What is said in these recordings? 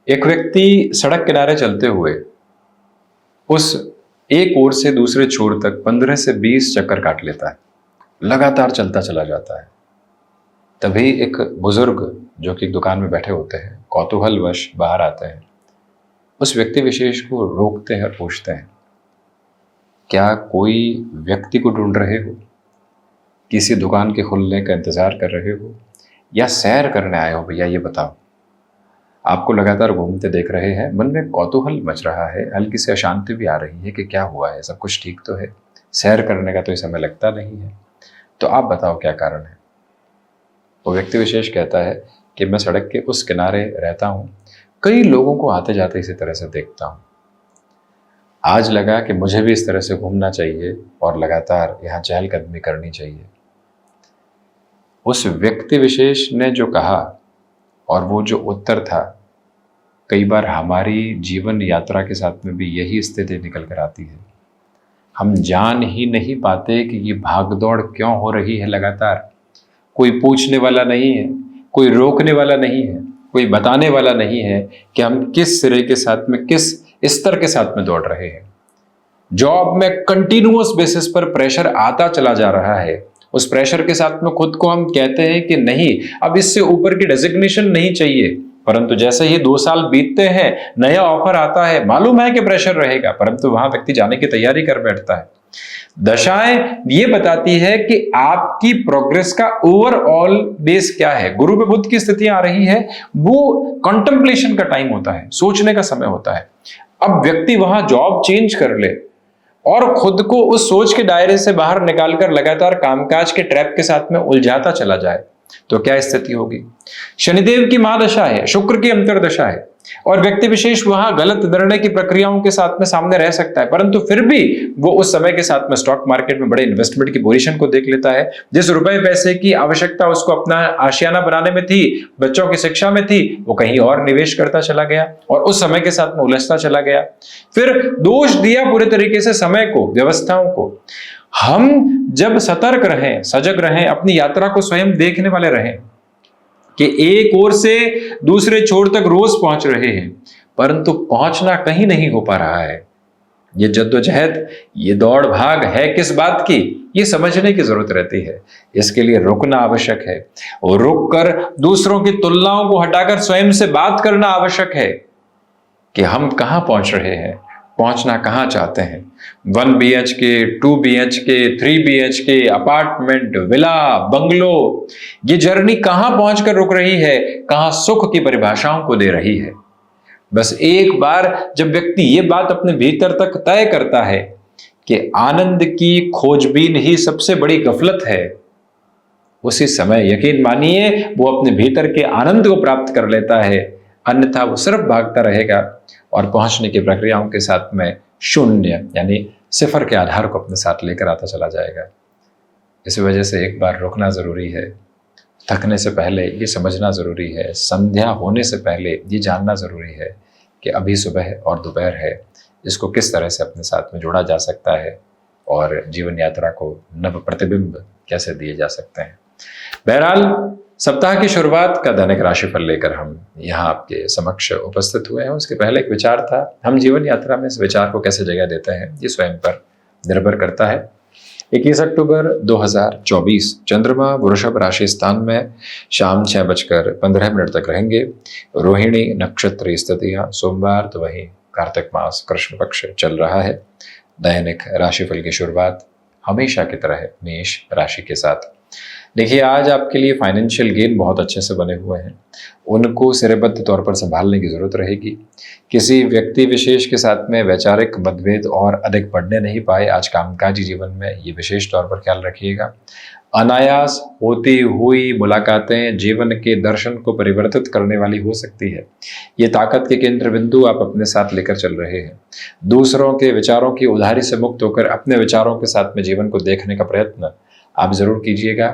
एक व्यक्ति सड़क किनारे चलते हुए उस एक ओर से दूसरे छोर तक 15 से 20 चक्कर काट लेता है, लगातार चलता चला जाता है। तभी एक बुजुर्ग जो कि दुकान में बैठे होते हैं कौतूहलवश बाहर आते हैं, उस व्यक्ति विशेष को रोकते हैं और पूछते हैं, क्या कोई व्यक्ति को ढूंढ रहे हो, किसी दुकान के खुलने का इंतजार कर रहे हो, या सैर करने आए हो भैया, ये बताओ। आपको लगातार घूमते देख रहे हैं, मन में कौतूहल मच रहा है, हल्की सी अशांति भी आ रही है कि क्या हुआ है, सब कुछ ठीक तो है, सैर करने का तो इस समय लगता नहीं है, तो आप बताओ क्या कारण है। वो व्यक्ति विशेष कहता है कि मैं सड़क के उस किनारे रहता हूँ, कई लोगों को आते जाते इसी तरह से देखता हूँ, आज लगा कि मुझे भी इस तरह से घूमना चाहिए और लगातार यहाँ चहलकदमी करनी चाहिए। उस व्यक्ति विशेष ने जो कहा और वो जो उत्तर था, कई बार हमारी जीवन यात्रा के साथ में भी यही स्थिति निकल कर आती है। हम जान ही नहीं पाते कि ये भागदौड़ क्यों हो रही है लगातार। कोई पूछने वाला नहीं है, कोई रोकने वाला नहीं है, कोई बताने वाला नहीं है कि हम किस सिरे के साथ में, किस स्तर के साथ में दौड़ रहे हैं। जॉब में कंटिन्यूअस बेसिस पर प्रेशर आता चला जा रहा है, उस प्रेशर के साथ में खुद को हम कहते हैं कि नहीं, अब इससे ऊपर की डेजिग्नेशन नहीं चाहिए, परंतु जैसे ही 2 साल बीतते हैं, नया ऑफर आता है, मालूम है कि प्रेशर रहेगा, परंतु वहां व्यक्ति जाने की तैयारी कर बैठता है। दशाएं ये बताती है कि आपकी प्रोग्रेस का ओवरऑल बेस क्या है। गुरु में बुध की स्थितियां आ रही है, वो कंटेम्पलेशन का टाइम होता है, सोचने का समय होता है। अब व्यक्ति वहां जॉब चेंज कर ले और खुद को उस सोच के दायरे से बाहर निकालकर लगातार कामकाज के ट्रैप के साथ में उलझाता चला जाए, तो क्या स्थिति होगी। शनिदेव की महादशा है, शुक्र की अंतरदशा है, और व्यक्ति विशेष वहां गलत निर्णय की प्रक्रियाओं के साथ में सामने रह सकता है, परंतु फिर भी वो उस समय के साथ में स्टॉक मार्केट में बड़े इन्वेस्टमेंट की पोजीशन को देख लेता है। जिस रुपए पैसे की आवश्यकता उसको अपना आशियाना बनाने में थी, बच्चों की शिक्षा में थी, वो कहीं और निवेश करता चला गया और उस समय के साथ में उलझता चला गया। फिर दोष दिया पूरे तरीके से समय को, व्यवस्थाओं को। हम जब सतर्क रहें, सजग रहें, अपनी यात्रा को स्वयं देखने वाले रहें कि एक ओर से दूसरे छोर तक रोज पहुंच रहे हैं, परंतु पहुंचना कहीं नहीं हो पा रहा है। ये जद्दोजहद, ये दौड़ भाग है किस बात की, ये समझने की जरूरत रहती है। इसके लिए रुकना आवश्यक है और रुक कर दूसरों की तुलनाओं को हटाकर स्वयं से बात करना आवश्यक है कि हम कहां पहुंच रहे हैं, पहुंचना कहां चाहते हैं। 1 BHK, 2 BHK, 3 BHK, apartment, villa, bungalow, ये जर्नी कहां पहुंचकर रुक रही है, कहां सुख की परिभाषाओं को दे रही है। बस एक बार जब व्यक्ति ये बात अपने भीतर तक तय करता है कि आनंद की खोजबीन ही सबसे बड़ी गफलत है, उसी समय यकीन मानिए वो अपने भीतर के आनंद को प्राप्त कर लेता है, अन्यथा वो सिर्फ भागता रहेगा और पहुंचने की प्रक्रियाओं के साथ में शून्य यानी सिफर के आधार को अपने साथ लेकर आता चला जाएगा। इस वजह से एक बार रुकना जरूरी है, थकने से पहले ये समझना जरूरी है, संध्या होने से पहले ये जानना जरूरी है कि अभी सुबह और दोपहर है, इसको किस तरह से अपने साथ में जोड़ा जा सकता है और जीवन यात्रा को नव प्रतिबिंब कैसे दिए जा सकते हैं। बहरहाल सप्ताह की शुरुआत का दैनिक राशिफल लेकर हम यहाँ आपके समक्ष उपस्थित हुए हैं। उसके पहले एक विचार था, हम जीवन यात्रा में इस विचार को कैसे जगह देते हैं ये स्वयं पर निर्भर करता है। 21 अक्टूबर 2024 चंद्रमा वृषभ राशि स्थान में शाम 6:15 तक रहेंगे। रोहिणी नक्षत्र स्थितियां सोमवार, तो वहीं कार्तिक मास कृष्ण पक्ष चल रहा है। दैनिक राशिफल की शुरुआत हमेशा की तरह मेष राशि के साथ। देखिए, आज आपके लिए फाइनेंशियल गेन बहुत अच्छे से बने हुए हैं, उनको सिरेबद्ध तौर पर संभालने की जरूरत रहेगी। किसी व्यक्ति विशेष के साथ में वैचारिक मतभेद और अधिक बढ़ने नहीं पाए आज कामकाजी जीवन में, ये विशेष तौर पर ख्याल रखिएगा। अनायास होती हुई मुलाकातें जीवन के दर्शन को परिवर्तित करने वाली हो सकती है। ये ताकत के केंद्र बिंदु आप अपने साथ लेकर चल रहे हैं। दूसरों के विचारों की उधारी से मुक्त होकर अपने विचारों के साथ में जीवन को देखने का प्रयत्न आप जरूर कीजिएगा।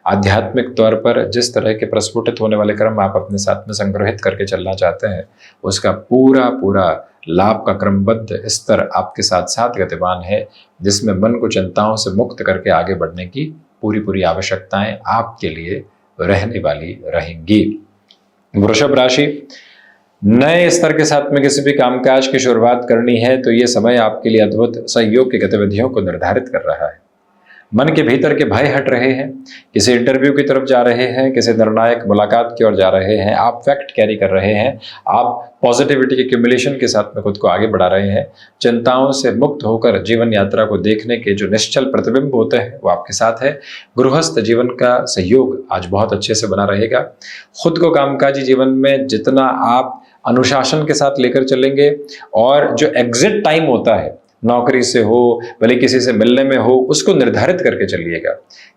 आध्यात्मिक तौर पर जिस तरह के प्रस्फुटित होने वाले क्रम आप अपने साथ में संग्रहित करके चलना चाहते हैं, उसका पूरा पूरा लाभ का क्रमबद्ध स्तर आपके साथ साथ गतिमान है, जिसमें मन को चिंताओं से मुक्त करके आगे बढ़ने की पूरी पूरी आवश्यकताएं आपके लिए रहने वाली रहेंगी। वृषभ राशि, नए स्तर के साथ में किसी भी कामकाज की शुरुआत करनी है तो ये समय आपके लिए अद्भुत सहयोग की गतिविधियों को निर्धारित कर रहा है। मन के भीतर के भय हट रहे हैं, किसी इंटरव्यू की तरफ जा रहे हैं, किसी निर्णायक मुलाकात की ओर जा रहे हैं, आप फैक्ट कैरी कर रहे हैं, आप पॉजिटिविटी के एक्यूमुलेशन के साथ में खुद को आगे बढ़ा रहे हैं। चिंताओं से मुक्त होकर जीवन यात्रा को देखने के जो निश्चल प्रतिबिंब होते हैं वो आपके साथ है। गृहस्थ जीवन का सहयोग आज बहुत अच्छे से बना रहेगा। खुद को कामकाजी जीवन में जितना आप अनुशासन के साथ लेकर चलेंगे और जो एग्जिट टाइम होता है, नौकरी से हो भले किसी से मिलने में हो, उसको निर्धारित करके चलिएगा।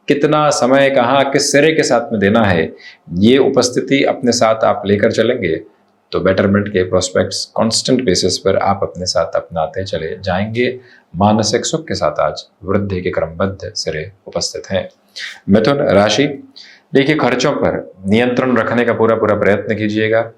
कितना समय कहाँ किस सिरे के साथ में देना है, ये उपस्थिति अपने साथ आप लेकर चलेंगे तो बेटरमेंट के प्रोस्पेक्ट्स कांस्टेंट बेसिस पर आप अपने साथ अपनाते चले जाएंगे। मानसिक सुख के साथ आज वृद्धि के क्रमबद्ध सिरे उपस्थित हैं। मिथुन राशि, देखिए खर्चों पर नियंत्रण रखने का पूरा प्रयत्न कीजिएगा।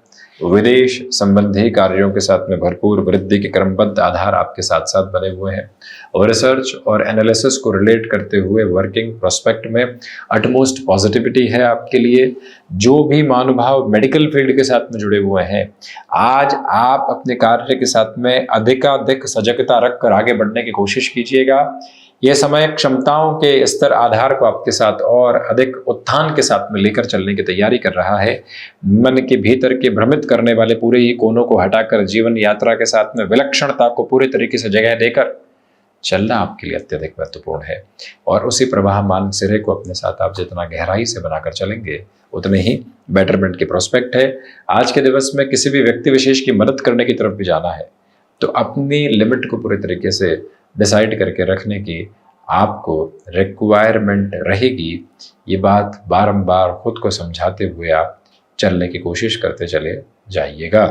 विदेश संबंधी कार्यों के साथ में भरपूर वृद्धि के क्रमबद्ध आधार आपके साथ साथ बने हुए हैं और रिसर्च और एनालिसिस को रिलेट करते हुए वर्किंग प्रोस्पेक्ट में अटमोस्ट पॉजिटिविटी है आपके लिए। जो भी महानुभाव मेडिकल फील्ड के साथ में जुड़े हुए हैं, आज आप अपने कार्य के साथ में अधिकाधिक सजगता रखकर आगे बढ़ने की कोशिश कीजिएगा। यह समय क्षमताओं के स्तर आधार को आपके साथ और अधिक उत्थान के साथ में लेकर चलने की तैयारी कर रहा है। मन के भीतर के भ्रमित करने वाले पूरे ही कोनों को हटाकर जीवन यात्रा के साथ में विलक्षणता को पूरे तरीके से जगह देकर चलना आपके लिए अत्यधिक महत्वपूर्ण है और उसी प्रवाहमान सिरे को अपने साथ आप जितना गहराई से बनाकर चलेंगे उतने ही बेटरमेंट के प्रोस्पेक्ट है। आज के दिवस में किसी भी व्यक्ति विशेष की मदद करने की तरफ भी जाना है तो अपनी लिमिट को पूरे तरीके से डिसाइड करके रखने की आपको रिक्वायरमेंट रहेगी। ये बात बारंबार खुद को समझाते हुए आप चलने की कोशिश करते चले जाइएगा।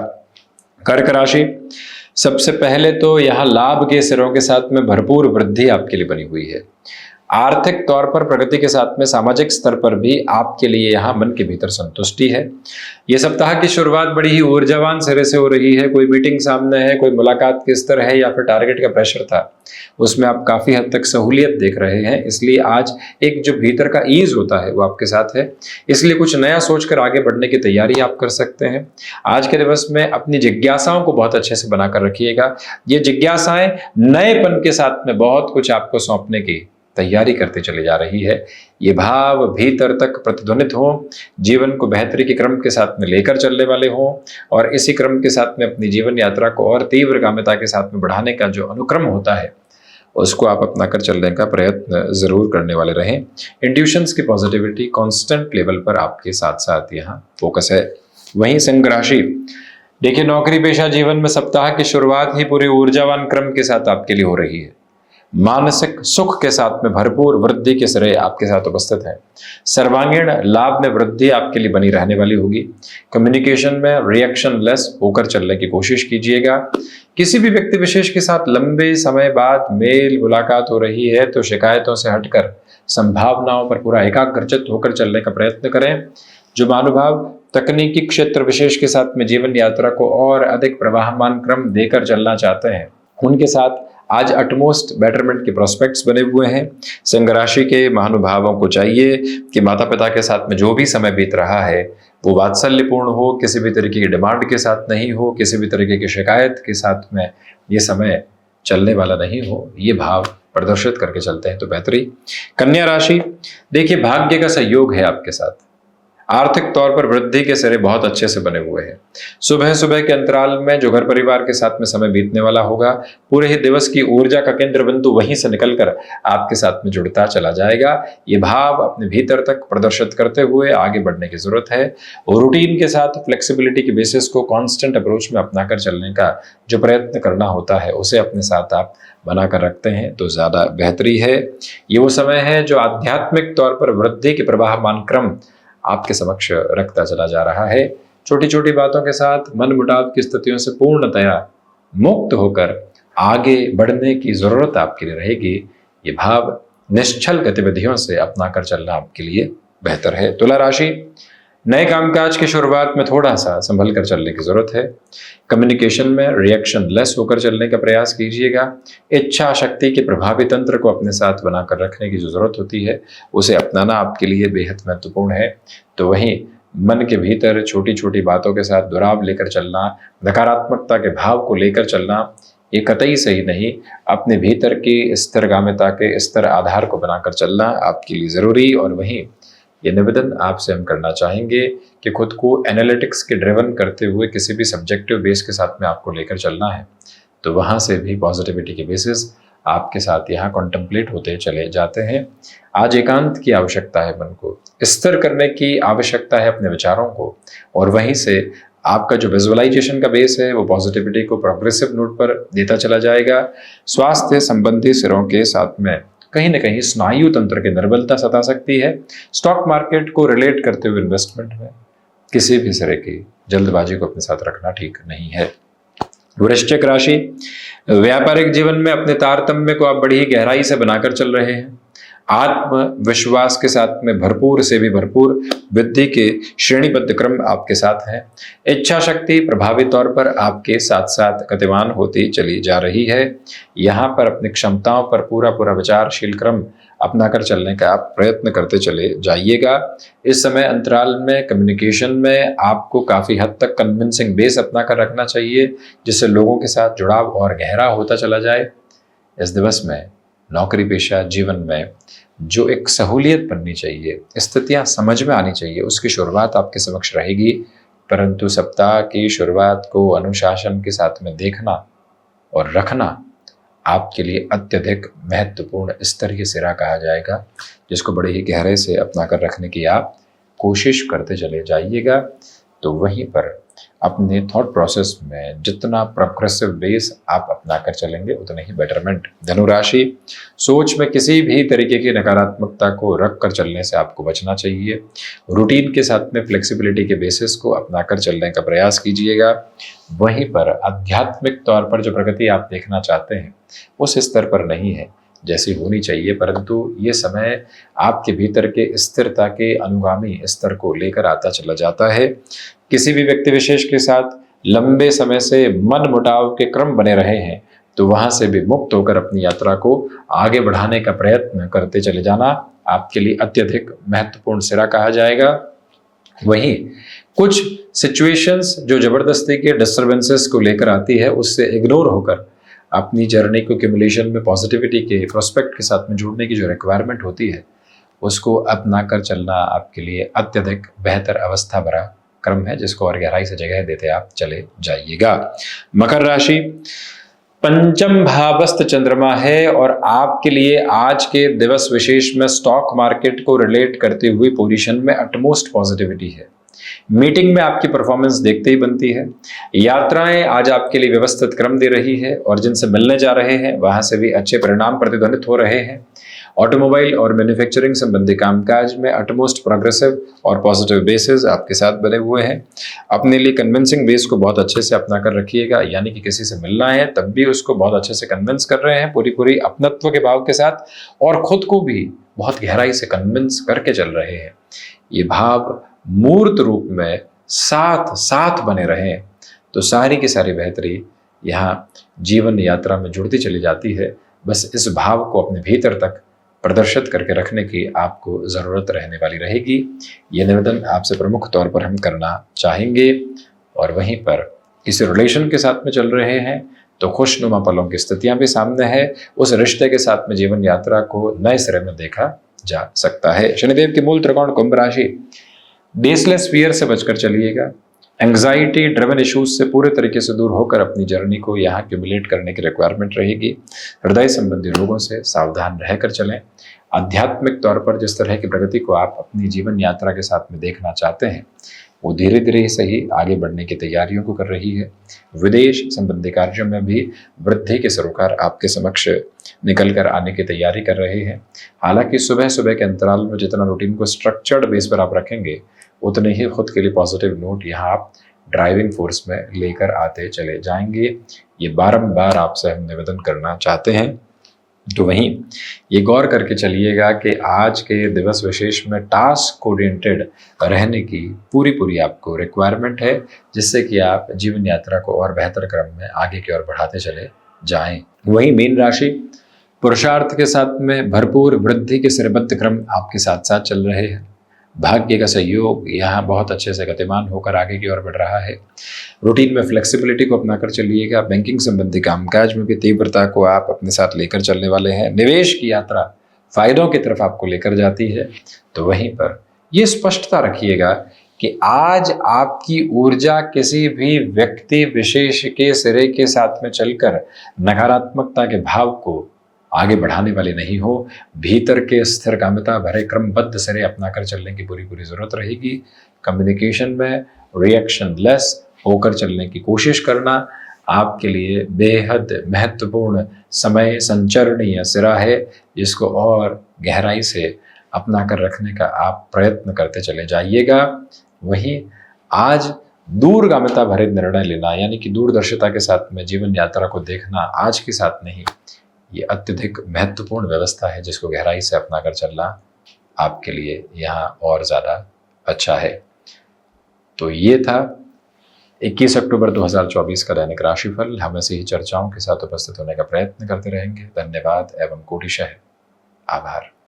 कर्क राशि, सबसे पहले तो यहाँ लाभ के सिरों के साथ में भरपूर वृद्धि आपके लिए बनी हुई है। आर्थिक तौर पर प्रगति के साथ में सामाजिक स्तर पर भी आपके लिए यहाँ मन के भीतर संतुष्टि है। ये सप्ताह की शुरुआत बड़ी ही ऊर्जावान सिरे से हो रही है। कोई मीटिंग सामने है, कोई मुलाकात के स्तर है या फिर टारगेट का प्रेशर था, उसमें आप काफ़ी हद तक सहूलियत देख रहे हैं। इसलिए आज एक जो भीतर का ईज होता है वो आपके साथ है, इसलिए कुछ नया सोचकर आगे बढ़ने की तैयारी आप कर सकते हैं। आज के दिवस में अपनी जिज्ञासाओं को बहुत अच्छे से बनाकर रखिएगा। ये जिज्ञासाएं नएपन के साथ में बहुत कुछ आपको सौंपने की तैयारी करते चली जा रही है। ये भाव भीतर तक प्रतिध्वनित हो, जीवन को बेहतरी के क्रम के साथ में लेकर चलने वाले हों और इसी क्रम के साथ में अपनी जीवन यात्रा को और तीव्रगामिता के साथ में बढ़ाने का जो अनुक्रम होता है उसको आप अपना कर चलने का प्रयत्न जरूर करने वाले रहें। इंट्यूशंस की पॉजिटिविटी कांस्टेंट लेवल पर आपके साथ साथ यहाँ फोकस है। वहीं सिंह राशि, देखिए नौकरी पेशा जीवन में सप्ताह की शुरुआत ही पूरे ऊर्जावान क्रम के साथ आपके लिए हो रही है। मानसिक सुख के साथ में भरपूर वृद्धि के सिरे आपके साथ उपस्थित है। सर्वांगीण लाभ में वृद्धि आपके लिए बनी रहने वाली होगी। कम्युनिकेशन में रिएक्शन लेस होकर चलने की कोशिश कीजिएगा। किसी भी व्यक्ति विशेष के साथ लंबे समय बाद मेल मुलाकात हो रही है तो शिकायतों से हटकर संभावनाओं पर पूरा एकाग्रचित होकर चलने का प्रयत्न करें। जो महानुभाव तकनीकी क्षेत्र विशेष के साथ में जीवन यात्रा को और अधिक प्रवाहमान क्रम देकर चलना चाहते हैं, उनके साथ आज अटमोस्ट बेटरमेंट के प्रोस्पेक्ट्स बने हुए हैं। सिंह राशि के महानुभावों को चाहिए कि माता पिता के साथ में जो भी समय बीत रहा है वो वात्सल्यपूर्ण हो, किसी भी तरीके की डिमांड के साथ नहीं हो, किसी भी तरीके की शिकायत के साथ में ये समय चलने वाला नहीं हो। ये भाव प्रदर्शित करके चलते हैं तो बेहतरी। कन्या राशि, देखिए भाग्य का सहयोग है आपके साथ। आर्थिक तौर पर वृद्धि के सिरे बहुत अच्छे से बने हुए हैं। सुबह सुबह के अंतराल में जो घर परिवार के साथ में समय बीतने वाला होगा, पूरे ही दिवस की ऊर्जा का केंद्र बिंदु वहीं से निकलकर आपके साथ में जुड़ता चला जाएगा। ये भाव अपने भीतर तक प्रदर्शित करते हुए आगे बढ़ने की जरूरत है। रूटीन के साथ फ्लेक्सिबिलिटी के बेसिस को कांस्टेंट अप्रोच में अपनाकर चलने का जो प्रयत्न करना होता है उसे अपने साथ आप बनाकर रखते हैं तो ज्यादा बेहतरी है। ये वो समय है जो आध्यात्मिक तौर पर वृद्धि के प्रवाहमान क्रम आपके समक्ष रखता चला जा रहा है। छोटी छोटी बातों के साथ मन मुटाव की स्थितियों से पूर्णतया मुक्त होकर आगे बढ़ने की जरूरत आपके लिए रहेगी। ये भाव निश्चल गतिविधियों से अपनाकर चलना आपके लिए बेहतर है। तुला राशि, नए कामकाज की शुरुआत में थोड़ा सा संभल कर चलने की जरूरत है। कम्युनिकेशन में रिएक्शन लेस होकर चलने का प्रयास कीजिएगा। इच्छा शक्ति के प्रभावी तंत्र को अपने साथ बनाकर रखने की जो जरूरत होती है उसे अपनाना आपके लिए बेहद महत्वपूर्ण है। तो वहीं मन के भीतर छोटी छोटी बातों के साथ दुराव लेकर चलना, नकारात्मकता के भाव को लेकर चलना, ये कतई सही नहीं। अपने भीतर की स्थिरगामिता के स्थिर आधार को बनाकर चलना आपके लिए ज़रूरी। और वहीं ये निवेदन आपसे हम करना चाहेंगे कि खुद को एनालिटिक्स के ड्रिवन करते हुए किसी भी सब्जेक्टिव बेस के साथ में आपको लेकर चलना है, तो वहाँ से भी पॉजिटिविटी के बेसिस आपके साथ यहाँ कॉन्टेम्पलेट होते चले जाते हैं। आज एकांत की आवश्यकता है, मन को स्थिर करने की आवश्यकता है अपने विचारों को, और वहीं से आपका जो विजुअलाइजेशन का बेस है वो पॉजिटिविटी को प्रोग्रेसिव नोट पर देता चला जाएगा। स्वास्थ्य संबंधी सिरों के साथ में कहीं ना कहीं स्नायु तंत्र की निर्बलता सता सकती है। स्टॉक मार्केट को रिलेट करते हुए इन्वेस्टमेंट में किसी भी तरह की जल्दबाजी को अपने साथ रखना ठीक नहीं है। वृश्चिक राशि, व्यापारिक जीवन में अपने तारतम्य को आप बड़ी ही गहराई से बनाकर चल रहे हैं। आत्मविश्वास के साथ में भरपूर से भी भरपूर वृद्धि के श्रेणीबद्ध क्रम आपके साथ है। इच्छा शक्ति प्रभावी तौर पर आपके साथ साथ गतिमान होती चली जा रही है। यहाँ पर अपनी क्षमताओं पर पूरा पूरा विचारशील क्रम अपनाकर चलने का आप प्रयत्न करते चले जाइएगा। इस समय अंतराल में कम्युनिकेशन में आपको काफ़ी हद तक कन्विंसिंग बेस अपना कर रखना चाहिए, जिससे लोगों के साथ जुड़ाव और गहरा होता चला जाए। इस दिवस में नौकरी पेशा जीवन में जो एक सहूलियत बननी चाहिए, स्थितियां समझ में आनी चाहिए, उसकी शुरुआत आपके समक्ष रहेगी। परंतु सप्ताह की शुरुआत को अनुशासन के साथ में देखना और रखना आपके लिए अत्यधिक महत्वपूर्ण स्तरीय सिरा कहा जाएगा, जिसको बड़े ही गहरे से अपना कर रखने की आप कोशिश करते चले जाइएगा। तो वहीं पर अपने थॉट प्रोसेस में जितना प्रोग्रेसिव बेस आप अपना कर चलेंगे उतने ही बेटरमेंट। धनुराशि, सोच में किसी भी तरीके की नकारात्मकता को रख कर चलने से आपको बचना चाहिए। रूटीन के साथ में फ्लेक्सिबिलिटी के बेसिस को अपना कर चलने का प्रयास कीजिएगा। वहीं पर आध्यात्मिक तौर पर जो प्रगति आप देखना चाहते हैं उस स्तर पर नहीं है जैसी होनी चाहिए, परंतु ये समय आपके भीतर के स्थिरता के अनुगामी स्तर को लेकर आता चला जाता है। किसी भी व्यक्ति विशेष के साथ लंबे समय से मन मुटाव के क्रम बने रहे हैं तो वहां से भी मुक्त होकर अपनी यात्रा को आगे बढ़ाने का प्रयत्न करते चले जाना आपके लिए अत्यधिक महत्वपूर्ण सिरा कहा जाएगा। वहीं कुछ सिचुएशंस जो जबरदस्ती के डिस्टर्बेंसेस को लेकर आती है उससे इग्नोर होकर अपनी जर्नी को क्यूमुलेशन में पॉजिटिविटी के प्रोस्पेक्ट के साथ में जुड़ने की जो रिक्वायरमेंट होती है उसको अपना कर चलना आपके लिए अत्यधिक बेहतर अवस्था भरा क्रम है, जिसको और गहराई से जगह देते आप चले जाइएगा। मकर राशि, पंचम भावस्थ चंद्रमा है और आपके लिए आज के दिवस विशेष में स्टॉक मार्केट को रिलेट करते हुए पोजीशन में अटमोस्ट पॉजिटिविटी है। मीटिंग में आपकी परफॉर्मेंस देखते ही बनती है। यात्राएं आज आपके लिए व्यवस्थित क्रम दे रही है और जिनसे मिलने जा रहे हैं वहां से भी अच्छे परिणाम प्रतिध्वनित हो रहे हैं। ऑटोमोबाइल और मैन्युफैक्चरिंग संबंधी कामकाज में अटमोस्ट प्रोग्रेसिव और पॉजिटिव बेसिस आपके साथ बने हुए हैं। अपने लिए कन्विंसिंग बेस को बहुत अच्छे से अपना कर रखिएगा, यानी कि किसी से मिलना है तब भी उसको बहुत अच्छे से कन्विंस कर रहे हैं पूरी अपनत्व के भाव के साथ, और खुद को भी बहुत गहराई से कन्विंस करके चल रहे हैं। ये भाव मूर्त रूप में साथ साथ बने रहें तो सारी की सारी बेहतरी यहाँ जीवन यात्रा में जुड़ती चली जाती है। बस इस भाव को अपने भीतर तक प्रदर्शित करके रखने की आपको ज़रूरत रहने वाली रहेगी। ये निवेदन आपसे प्रमुख तौर पर हम करना चाहेंगे। और वहीं पर किसी रिलेशन के साथ में चल रहे हैं तो खुशनुमा पलों की स्थितियां भी सामने है। उस रिश्ते के साथ में जीवन यात्रा को नए सिरे में देखा जा सकता है। शनिदेव के मूल त्रिकोण कुंभ राशि, बेसलेस फियर से बचकर चलिएगा। एंग्जाइटी ड्रिवन इश्यूज से पूरे तरीके से दूर होकर अपनी जर्नी को यहाँ क्यूमुलेट करने की रिक्वायरमेंट रहेगी। हृदय संबंधी रोगों से सावधान रहकर चलें। आध्यात्मिक तौर पर जिस तरह की प्रगति को आप अपनी जीवन यात्रा के साथ में देखना चाहते हैं वो धीरे धीरे ही सही आगे बढ़ने की तैयारियों को कर रही है। विदेश संबंधी कार्यों में भी वृद्धि के सरोकार आपके समक्ष निकल कर आने की तैयारी कर रहे हैं। हालांकि सुबह सुबह के अंतराल में जितना रूटीन को स्ट्रक्चर्ड बेस पर आप रखेंगे उतने ही खुद के लिए पॉजिटिव नोट यहाँ आप ड्राइविंग फोर्स में लेकर आते चले जाएंगे। ये बारंबार आपसे हम निवेदन करना चाहते हैं। तो वहीं ये गौर करके चलिएगा कि आज के दिवस विशेष में टास्क ओरिएंटेड रहने की पूरी आपको रिक्वायरमेंट है, जिससे कि आप जीवन यात्रा को और बेहतर क्रम में आगे की ओर बढ़ाते चले जाएं। वहीं मीन राशि, पुरुषार्थ के साथ में भरपूर वृद्धि के सिरबद्ध क्रम आपके साथ साथ चल रहे हैं। भाग्य का सहयोग यहाँ बहुत अच्छे से गतिमान होकर आगे की ओर बढ़ रहा है। रूटीन में फ्लेक्सिबिलिटी को अपनाकर चलिएगा। बैंकिंग संबंधी कामकाज में भी तीव्रता को आप अपने साथ लेकर चलने वाले हैं। निवेश की यात्रा फायदों की तरफ आपको लेकर जाती है। तो वहीं पर ये स्पष्टता रखिएगा कि आज आपकी ऊर्जा किसी भी व्यक्ति विशेष के सिरे के साथ में चलकर नकारात्मकता के भाव को आगे बढ़ाने वाली नहीं हो। भीतर के स्थिरकामता भरे क्रमबद्ध सिरे अपनाकर चलने की पूरी पूरी जरूरत रहेगी। कम्युनिकेशन में रिएक्शन लेस होकर चलने की कोशिश करना आपके लिए बेहद महत्वपूर्ण समय संचरणीय सिरा है, जिसको और गहराई से अपना कर रखने का आप प्रयत्न करते चले जाइएगा। वहीं आज दूरगामिता भरे निर्णय लेना, यानी कि दूरदर्शिता के साथ में जीवन यात्रा को देखना आज के साथ नहीं, ये अत्यधिक महत्वपूर्ण व्यवस्था है जिसको गहराई से अपना कर चलना आपके लिए यहाँ और ज़्यादा अच्छा है। तो ये था 21 अक्टूबर 2024 का दैनिक राशिफल। हम ऐसे ही चर्चाओं के साथ उपस्थित होने का प्रयत्न करते रहेंगे। धन्यवाद एवं कोटिशः आभार।